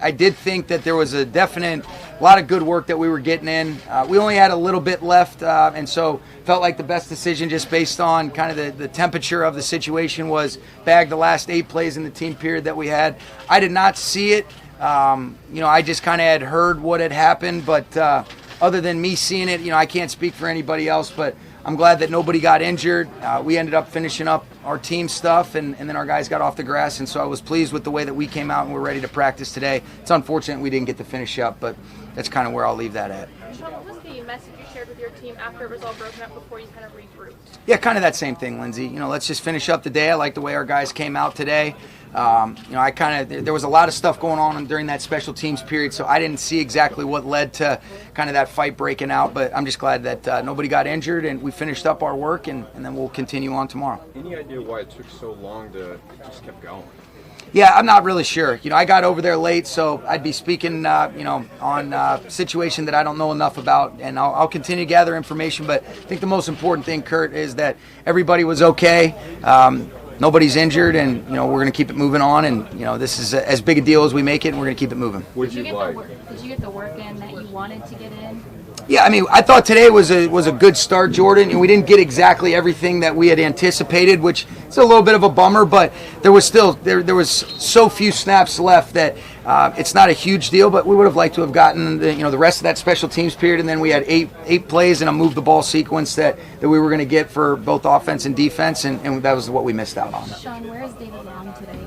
I did think that there was a lot of good work that we were getting in. We only had a little bit left, and so felt like the best decision just based on kind of the temperature of the situation was bag the last 8 plays in the team period that we had. I did not see it. I just kind of had heard what had happened, but other than me seeing it, I can't speak for anybody else, but I'm glad that nobody got injured. We ended up finishing up our team stuff, and then our guys got off the grass, and so I was pleased with the way that we came out and we're ready to practice today. It's unfortunate we didn't get to finish up, but that's kind of where I'll leave that at. Sean, what was the message you shared with your team after it was all broken up before you kind of regrouped? Yeah, kind of that same thing, Lindsay. Let's just finish up the day. I like the way our guys came out today. There was a lot of stuff going on during that special teams period, so I didn't see exactly what led to kind of that fight breaking out, but I'm just glad that nobody got injured and we finished up our work, and then we'll continue on tomorrow. Any idea why it took so long to just keep going? Yeah, I'm not really sure. I got over there late, so I'd be speaking, on a situation that I don't know enough about, and I'll continue to gather information. But I think the most important thing, Kurt, is that everybody was okay. Nobody's injured, and we're going to keep it moving on. And this is as big a deal as we make it, and we're going to keep it moving. Did you get the work in that you wanted to get in? Yeah, I thought today was a good start, Jordan, and we didn't get exactly everything that we had anticipated, which is a little bit of a bummer, but there was still there was so few snaps left that it's not a huge deal, but we would have liked to have gotten the rest of that special teams period, and then we had eight plays in a move the ball sequence that we were going to get for both offense and defense, and that was what we missed out on. Sean, where is David Long today?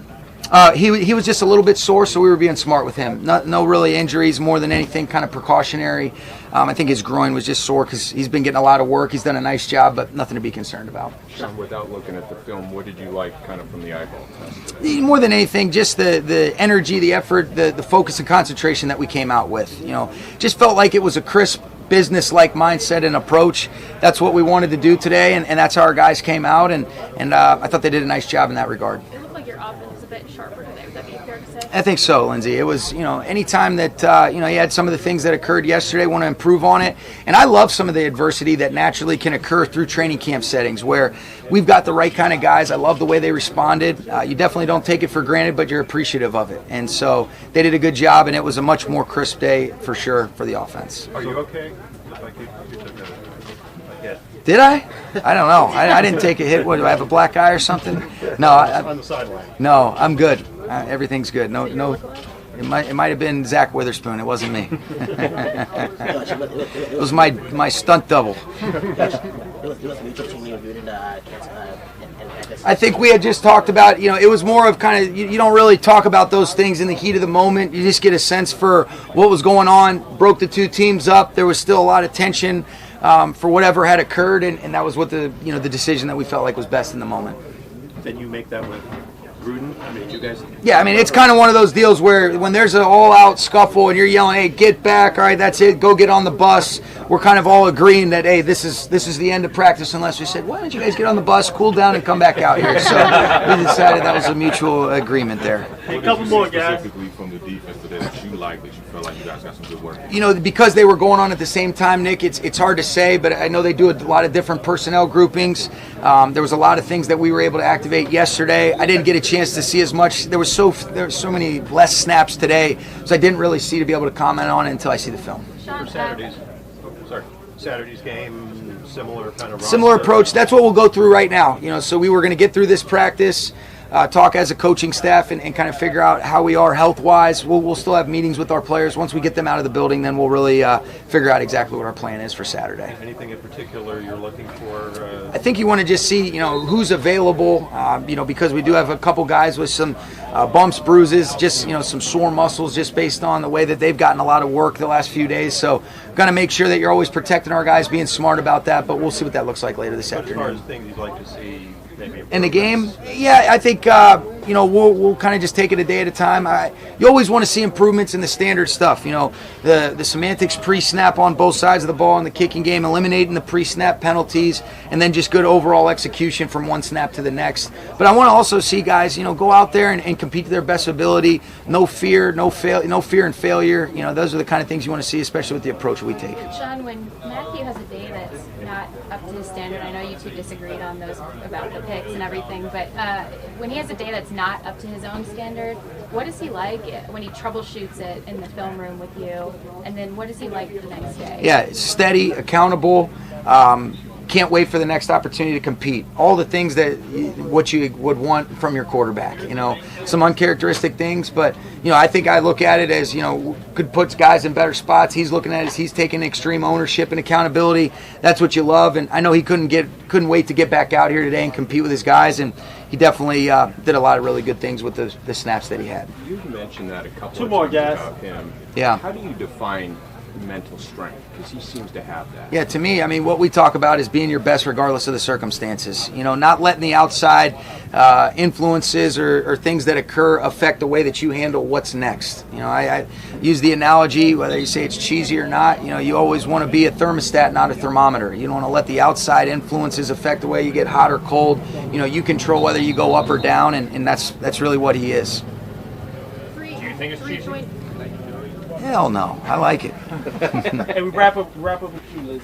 He was just a little bit sore, so we were being smart with him. No really injuries, more than anything, kind of precautionary. I think his groin was just sore because he's been getting a lot of work. He's done a nice job, but nothing to be concerned about. Sean, without looking at the film, what did you like kind of from the eyeball test? More than anything, just the energy, the effort, the focus and concentration that we came out with. Just felt like it was a crisp, business-like mindset and approach. That's what we wanted to do today, and that's how our guys came out, and I thought they did a nice job in that regard. It looked like your offense was a bit sharper today. Would that be fair to say? I think so, Lindsay. It was, anytime that, you had some of the things that occurred yesterday, want to improve on it. And I love some of the adversity that naturally can occur through training camp settings where we've got the right kind of guys. I love the way they responded. You definitely don't take it for granted, but you're appreciative of it. And so they did a good job, and it was a much more crisp day for sure for the offense. Are you okay? Did I? I don't know. I didn't take a hit. What, do I have a black eye or something? No. On the sideline. No, I'm good. Everything's good. No. It might have been Zach Witherspoon. It wasn't me. It was my stunt double. I think we had just talked about, it was more of kind of, you don't really talk about those things in the heat of the moment. You just get a sense for what was going on, broke the two teams up. There was still a lot of tension for whatever had occurred, and that was what the decision that we felt like was best in the moment. Then you make that with Gruden? You guys? Yeah, it's kind of one of those deals where when there's an all-out scuffle and you're yelling, hey, get back, all right, that's it, go get on the bus, we're kind of all agreeing that, hey, this is the end of practice, unless we said, why don't you guys get on the bus, cool down, and come back out here. So we decided that was a mutual agreement there. Hey, a couple more, guys. Specifically from the defense today that you like, that you feel like you guys got some good work. Because they were going on at the same time, Nick, it's hard to say, but I know they do a lot of different personnel groupings. There was a lot of things that we were able to activate yesterday. I didn't get a chance to see as much. There were so many less snaps today, so I didn't really see to be able to comment on it until I see the film. Sean, Saturday's game, similar kind of similar approach. That's what we'll go through right now. So we were going to get through this practice, talk as a coaching staff, and kind of figure out how we are health-wise. We'll still have meetings with our players. Once we get them out of the building, then we'll really figure out exactly what our plan is for Saturday. Anything in particular you're looking for? I think you want to just see, who's available, because we do have a couple guys with some bumps, bruises, just, some sore muscles just based on the way that they've gotten a lot of work the last few days. So got to make sure that you're always protecting our guys, being smart about that, but we'll see what that looks like later this afternoon. As far as things you'd like to see in the game, yeah, I think we'll kind of just take it a day at a time. You always want to see improvements in the standard stuff. The semantics pre-snap on both sides of the ball in the kicking game, eliminating the pre-snap penalties, and then just good overall execution from one snap to the next. But I want to also see guys, go out there and compete to their best ability. No fear, no fear and failure. Those are the kind of things you want to see, especially with the approach we take. Sean, when Matthew has a day that's not up to his standard, I know you two disagreed on those about the picks and everything, but when he has a day that's not up to his own standard. What is he like when he troubleshoots it in the film room with you? And then what is he like the next day? Yeah, steady, accountable. Can't wait for the next opportunity to compete. All the things what you would want from your quarterback. Some uncharacteristic things, but I think I look at it as could put guys in better spots. He's looking at it as he's taking extreme ownership and accountability. That's what you love, and I know he couldn't wait to get back out here today and compete with his guys, and he definitely did a lot of really good things with the snaps that he had. You mentioned that a couple Two of more, times guys. about him. Yeah. How do you define mental strength? Because he seems to have that. Yeah, to me, what we talk about is being your best regardless of the circumstances. Not letting the outside influences or things that occur affect the way that you handle what's next. I use the analogy, whether you say it's cheesy or not, you always want to be a thermostat, not a thermometer. You don't want to let the outside influences affect the way you get hot or cold. You control whether you go up or down, and that's really what he is. Do you think it's cheesy? Hell no. I like it. Hey, we wrap up with you, Liz.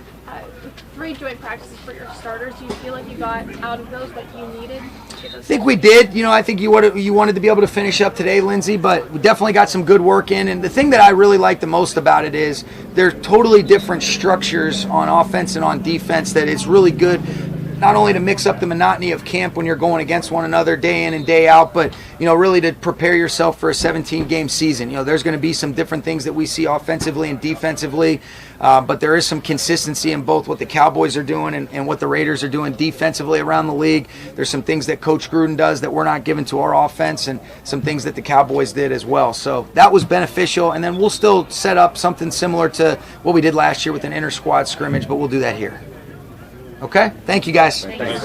3 joint practices for your starters. Do you feel like you got out of those what you needed? I think we did. I think you wanted to be able to finish up today, Lindsay, but we definitely got some good work in. And the thing that I really like the most about it is they're totally different structures on offense and on defense that it's really good not only to mix up the monotony of camp when you're going against one another day in and day out, but really to prepare yourself for a 17-game season. There's going to be some different things that we see offensively and defensively, but there is some consistency in both what the Cowboys are doing and what the Raiders are doing defensively around the league. There's some things that Coach Gruden does that we're not giving to our offense, and some things that the Cowboys did as well. So that was beneficial, and then we'll still set up something similar to what we did last year with an inter-squad scrimmage, but we'll do that here. Okay? Thank you, guys. Thanks.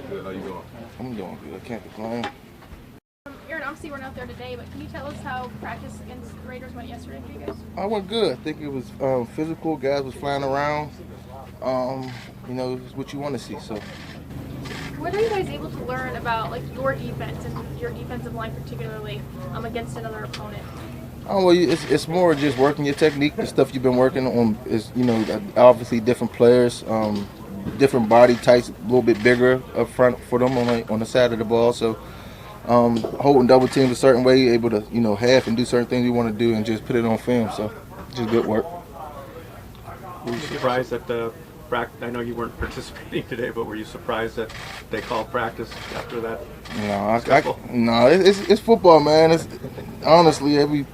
Good. How you doing? I'm doing good. I can't complain. Aaron, obviously we're not there today, but can you tell us how practice against the Raiders went yesterday for you guys? I went good. I think it was physical. Guys was flying around. It's what you want to see. So. What are you guys able to learn about like your defense and your defensive line particularly against another opponent? Oh, well, it's more just working your technique. The stuff you've been working on is, obviously different players, different body types, a little bit bigger up front for them on the side of the ball. So holding double teams a certain way, able to, half and do certain things you want to do and just put it on film. So just good work. Were you surprised that the practice? I know you weren't participating today, but were you surprised that they called practice after that? No, it's football, man. It's honestly every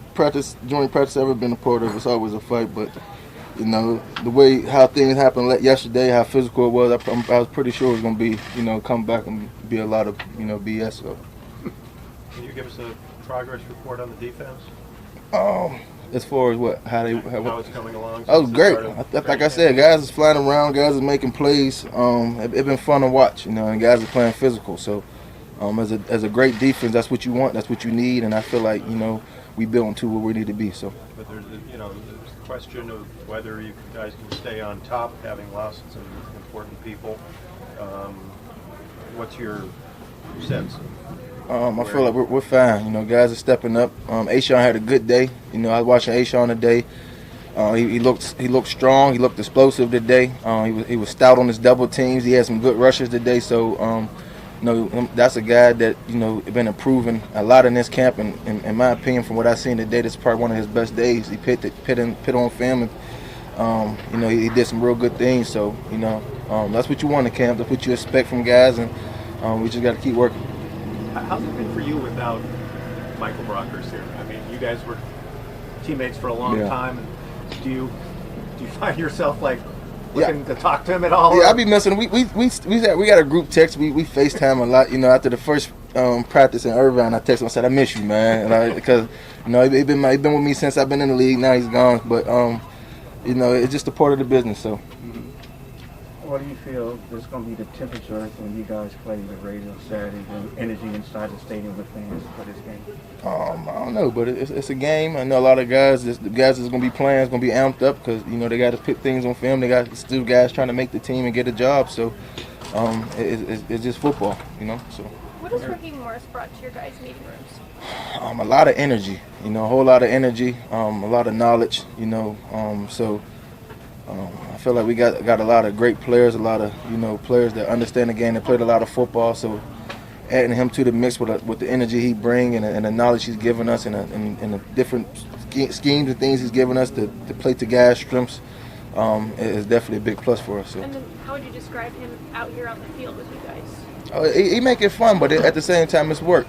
joint practice I've ever been a part of, it's always a fight. But the way how things happened yesterday, how physical it was, I was pretty sure it was gonna be, come back and be a lot of, BS. So. Can you give us a progress report on the defense? As far as how it's coming along? Oh, great. Like I said, guys is flying around, guys is making plays. It's been fun to watch, and guys are playing physical. So as a great defense, that's what you want, that's what you need, and I feel like, we built to where we need to be. So. But there's the question of whether you guys can stay on top, having lost some important people. What's your sense? I feel like we're fine. Guys are stepping up. Ashawn had a good day. I was watching Ashawn today. He looked strong. He looked explosive today. He was stout on his double teams. He had some good rushes today. So, that's a guy that been improving a lot in this camp. And in my opinion, from what I've seen today, this is probably one of his best days. He pit on film, and he did some real good things. So that's what you want in camp. That's what you expect from guys, and we just got to keep working. How's it been for you without Michael Brockers here? I mean, you guys were teammates for a long time. And do you find yourself like looking to talk to him at all? Yeah, I be messing. We got a group text. We FaceTime a lot. After the first practice in Irvine, I texted him. I said, "I miss you, man," because he been with me since I've been in the league. Now he's gone, but it's just a part of the business. So. What do you feel is going to be the temperature when you guys play the Raiders on Saturday, the energy inside the stadium with fans for this game? I don't know, but it's a game. I know a lot of guys, the guys that's going to be playing is going to be amped up because, they got to put things on film. They got still guys trying to make the team and get a job. So it's just football, So. What has Raheem Morris brought to your guys' meeting rooms? A lot of energy, a whole lot of energy, a lot of knowledge, I feel like we got a lot of great players, a lot of players that understand the game, that played a lot of football. So adding him to the mix with the energy he brings and the knowledge he's given us and the different schemes and things he's given us to play to guys' strengths is definitely a big plus for us. So. And then how would you describe him out here on the field with you guys? He make it fun, but at the same time it's work.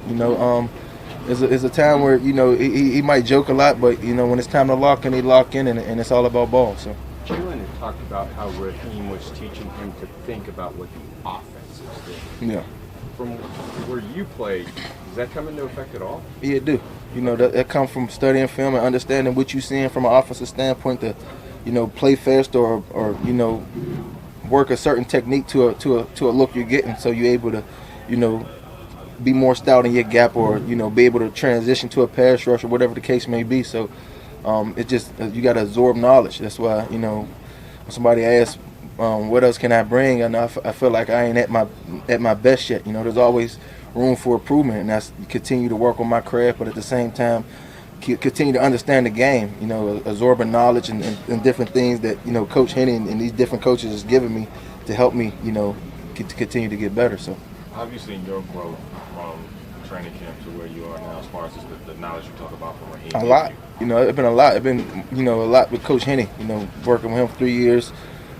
It's a time where he might joke a lot, but when it's time to lock in, he lock in, and it's all about ball. So. Jalen had talked about how Raheem was teaching him to think about what the offense is doing. Yeah. From where you played, does that come into effect at all? Yeah, it do. That comes from studying film and understanding what you're seeing from an offensive standpoint to, play fast or work a certain technique to a look you're getting, so you're able to, be more stout in your gap or be able to transition to a pass rush or whatever the case may be. So. It just you got to absorb knowledge. That's why when somebody asks what else can I bring, and I feel like I ain't at my best yet. There's always room for improvement, and that's continue to work on my craft, but at the same time continue to understand the game. Absorbing knowledge and different things that Coach Henny and these different coaches is giving me to help me to continue to get better. So obviously in your growth from training camp to where you are now, as far as the knowledge you talk about from Raheem? A lot. It's been a lot. It's been, a lot with Coach Henny, working with him for 3 years.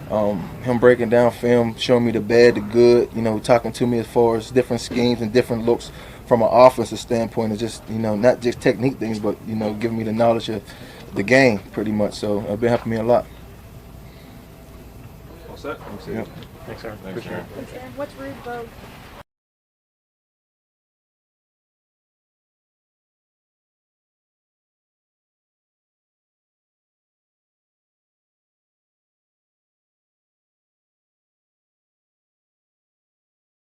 Him breaking down film, showing me the bad, the good, talking to me as far as different schemes and different looks from an offensive standpoint. It's just, not just technique things, but, giving me the knowledge of the game pretty much. So it's been helping me a lot. All set? Thanks, Yep. Thanks, Aaron. Thanks, Aaron. What's Rude Vogue?